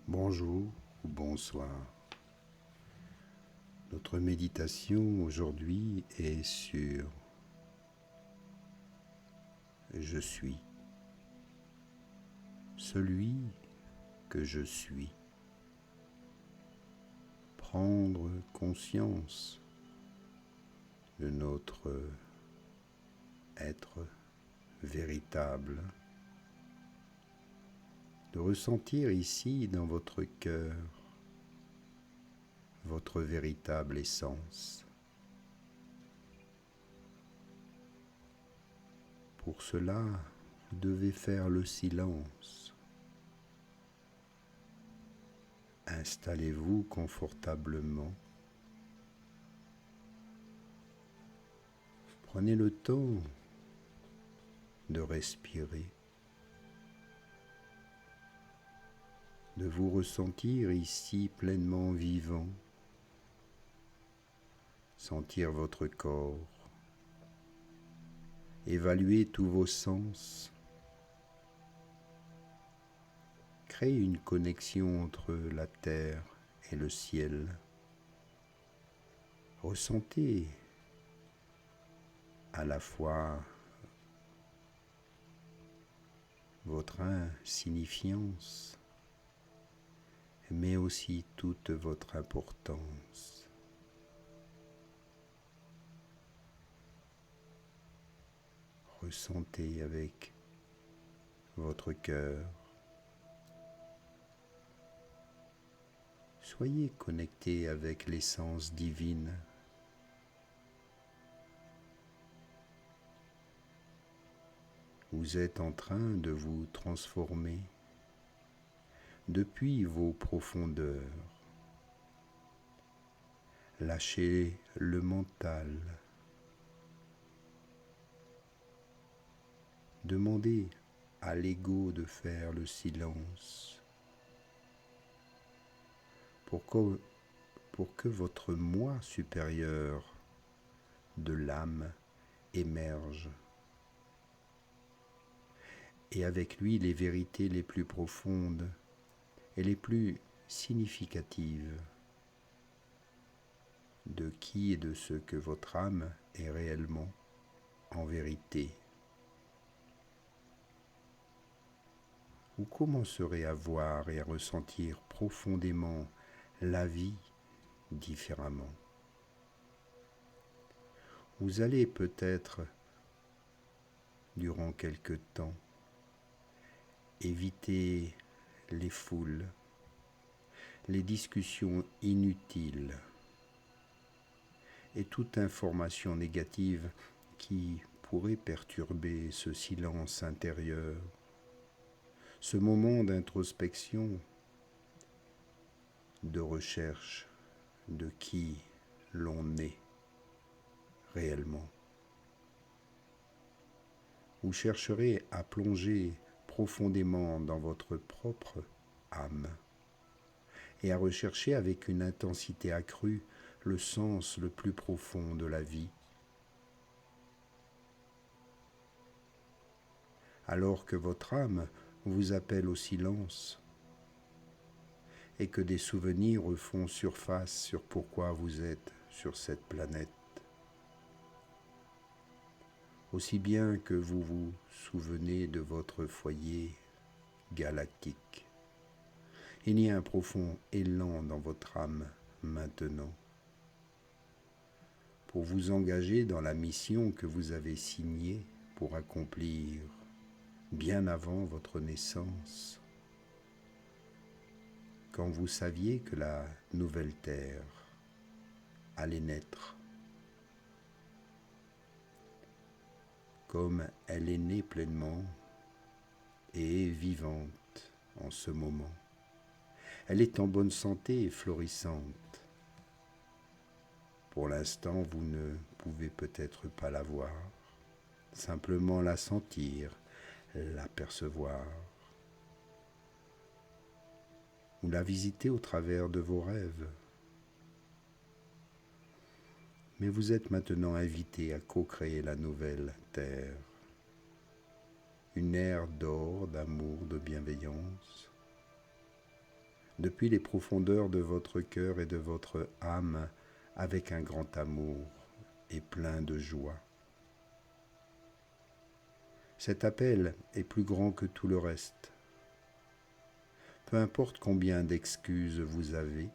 Bonjour ou bonsoir. Notre méditation aujourd'hui est sur Je suis, celui que je suis. Prendre conscience de notre être véritable, de ressentir ici dans votre cœur votre véritable essence. Pour cela, vous devez faire le silence. Installez-vous confortablement. Prenez le temps de respirer, de vous ressentir ici pleinement vivant, sentir votre corps, évaluer tous vos sens, créer une connexion entre la terre et le ciel. Ressentez à la fois votre insignifiance, mais aussi toute votre importance. Ressentez avec votre cœur. Soyez connecté avec l'essence divine. Vous êtes en train de vous transformer depuis vos profondeurs. Lâchez le mental. Demandez à l'ego de faire le silence pour que votre moi supérieur de l'âme émerge et avec lui les vérités les plus profondes et les plus significatives de qui et de ce que votre âme est réellement en vérité. Vous commencerez à voir et à ressentir profondément la vie différemment. Vous allez peut-être, durant quelque temps, éviter les foules, les discussions inutiles et toute information négative qui pourrait perturber ce silence intérieur, ce moment d'introspection, de recherche de qui l'on est réellement. Vous chercherez à plonger profondément dans votre propre âme et à rechercher avec une intensité accrue le sens le plus profond de la vie. Alors que votre âme vous appelle au silence et que des souvenirs refont surface sur pourquoi vous êtes sur cette planète. Aussi bien que vous vous souvenez de votre foyer galactique. Il y a un profond élan dans votre âme maintenant pour vous engager dans la mission que vous avez signée pour accomplir bien avant votre naissance, quand vous saviez que la nouvelle terre allait naître, comme elle est née pleinement et est vivante en ce moment. Elle est en bonne santé et florissante. Pour l'instant, vous ne pouvez peut-être pas la voir, simplement la sentir, la percevoir, ou la visiter au travers de vos rêves. Mais vous êtes maintenant invité à co-créer la nouvelle terre, une ère d'or, d'amour, de bienveillance, depuis les profondeurs de votre cœur et de votre âme, avec un grand amour et plein de joie. Cet appel est plus grand que tout le reste. Peu importe combien d'excuses vous avez,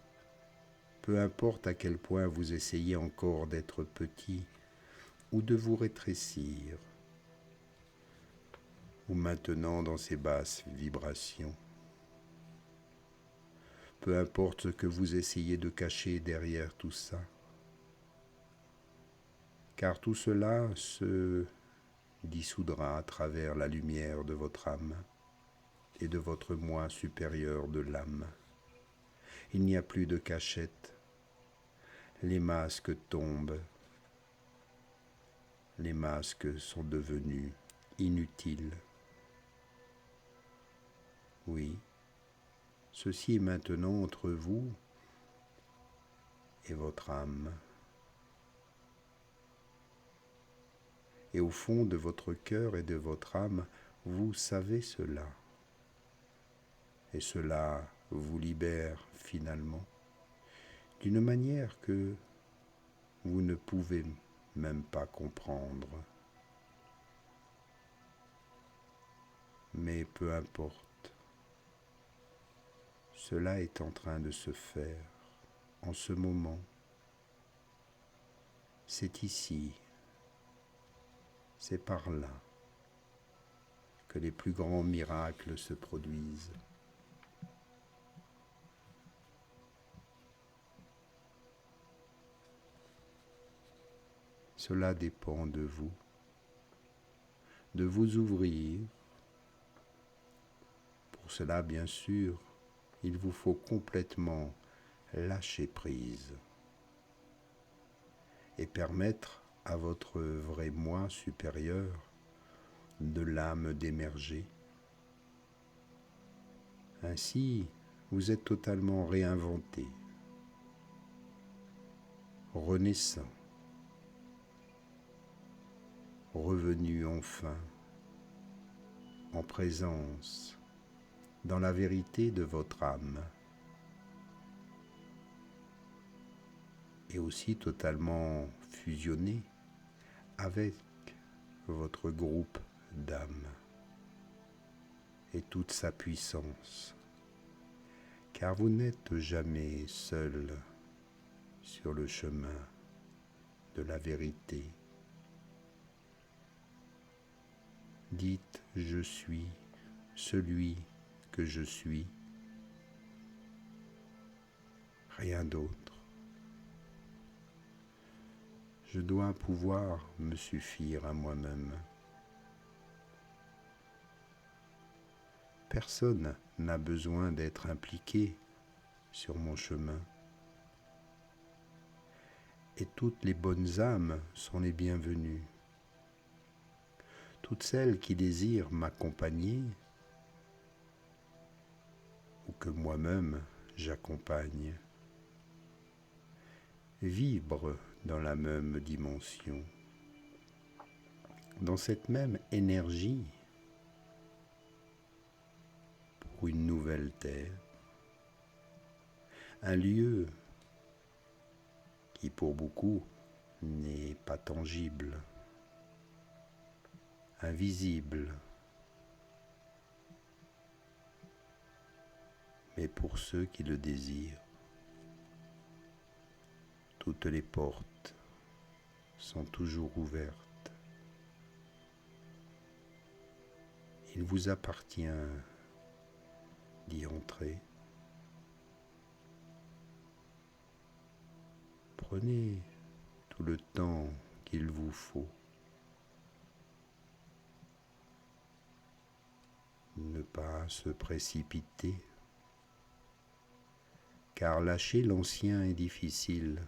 peu importe à quel point vous essayez encore d'être petit ou de vous rétrécir, ou maintenant dans ces basses vibrations. Peu importe ce que vous essayez de cacher derrière tout ça, car tout cela se dissoudra à travers la lumière de votre âme et de votre moi supérieur de l'âme. Il n'y a plus de cachette, les masques tombent, les masques sont devenus inutiles. Oui, ceci est maintenant entre vous et votre âme. Et au fond de votre cœur et de votre âme, vous savez cela. Et cela vous libère finalement, d'une manière que vous ne pouvez même pas comprendre. Mais peu importe, cela est en train de se faire en ce moment. C'est ici, c'est par là que les plus grands miracles se produisent. Cela dépend de vous ouvrir. Pour cela, bien sûr, il vous faut complètement lâcher prise et permettre à votre vrai moi supérieur de l'âme d'émerger. Ainsi, vous êtes totalement réinventé, renaissant, revenu enfin en présence, dans la vérité de votre âme, et aussi totalement fusionné avec votre groupe d'âmes et toute sa puissance, car vous n'êtes jamais seul sur le chemin de la vérité. Dites « Je suis celui que je suis », rien d'autre. Je dois pouvoir me suffire à moi-même. Personne n'a besoin d'être impliqué sur mon chemin. Et toutes les bonnes âmes sont les bienvenues. Toutes celles qui désirent m'accompagner ou que moi-même j'accompagne vibrent dans la même dimension, dans cette même énergie pour une nouvelle terre, un lieu qui pour beaucoup n'est pas tangible, invisible, mais pour ceux qui le désirent, toutes les portes sont toujours ouvertes. Il vous appartient d'y entrer. Prenez tout le temps qu'il vous faut. Ne pas se précipiter, car lâcher l'ancien est difficile.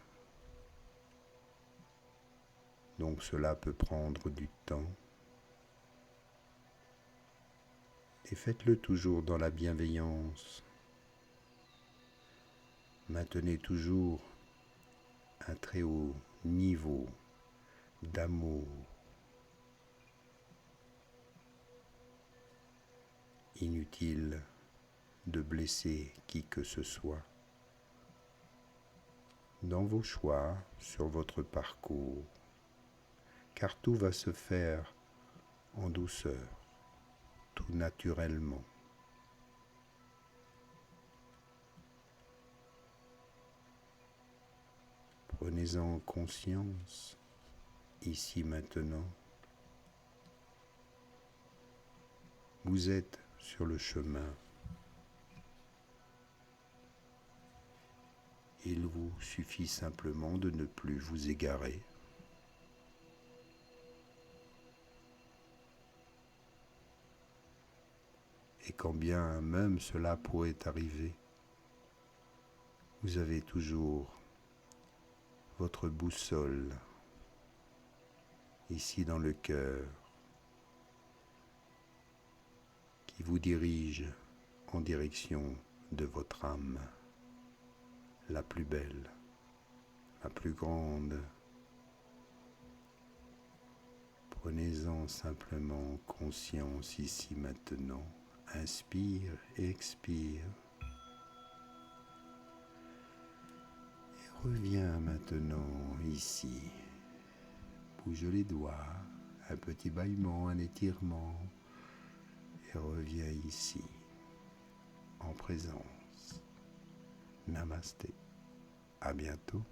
Donc cela peut prendre du temps. Et faites-le toujours dans la bienveillance. Maintenez toujours un très haut niveau d'amour. Inutile de blesser qui que ce soit. Dans vos choix, sur votre parcours, car tout va se faire en douceur, tout naturellement. Prenez-en conscience, ici maintenant. Vous êtes sur le chemin. Il vous suffit simplement de ne plus vous égarer. Et quand bien même cela pourrait arriver, vous avez toujours votre boussole ici dans le cœur qui vous dirige en direction de votre âme, la plus belle, la plus grande. Prenez-en simplement conscience ici maintenant. Inspire, expire. Et reviens maintenant ici. Bouge les doigts, un petit bâillement, un étirement. Et reviens ici, en présence. Namasté. À bientôt.